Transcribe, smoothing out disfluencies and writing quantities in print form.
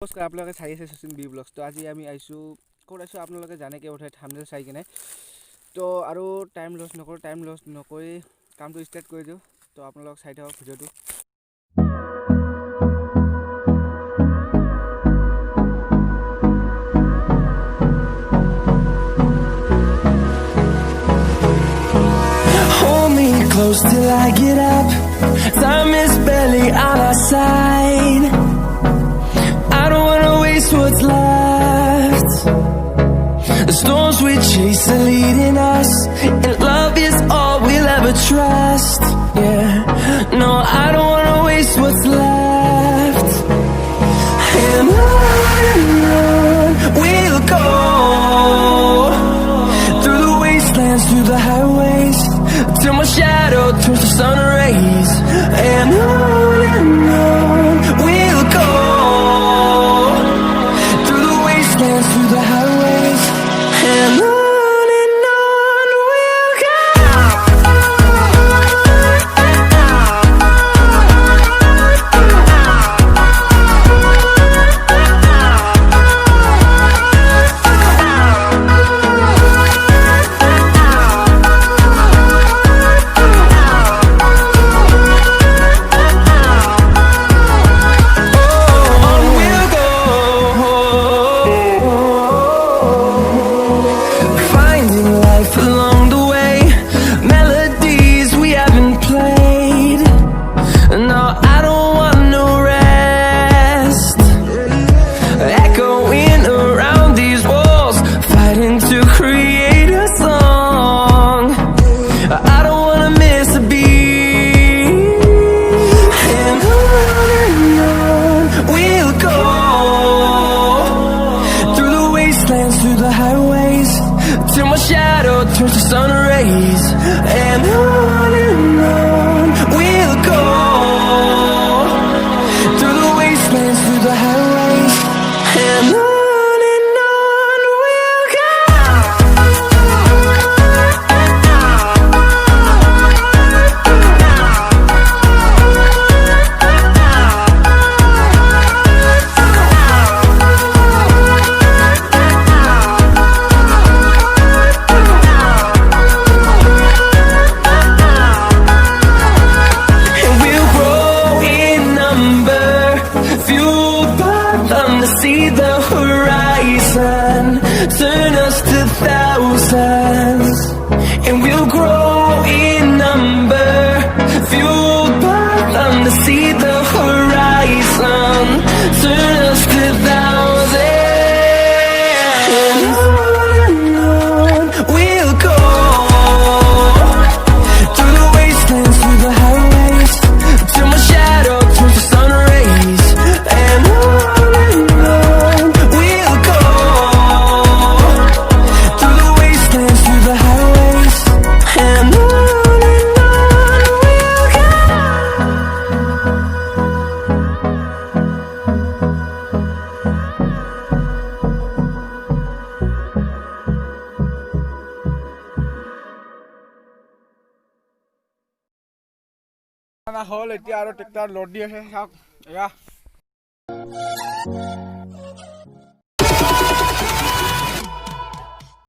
নমস্কাৰ আপোনালোকে চাই আছে শচীন বি ব্লগছ তো আজি আমি আইছোঁ ক'ত আছোঁ আপোনালোকে জানে কি উঠাই থামনেল চাই কিনে তো আৰু টাইম লছ নকৰি কামটো ষ্টাৰ্ট কৰি দিওঁ তো আপোনালোক চাই থাকক ভিডিঅ'টো Close till I get up. Time is barely on our side. I don't wanna waste what's left. The storms we chase are leading us, and love is all we'll ever trust. Yeah, no, I don't wanna waste what's left. And on we'll go, through the wastelands, through the highways, till my shadow turns to sun rays. And on we'll go, through the wastelands, through the highways, and on we'll go. Till my shadow turns to sun rays. And on we'll go, through the wastelands, through the highways, and on we'll go. See the horizon, turn us to thousands, and we'll grow in number, fueled by them to see the horizon, turn us to thousands, and on we'll go, through the wastelands, through the highways, till my shadow turns to sun rays, and on হল এতিয়া আৰু tractor load দি আছে চাওক এয়া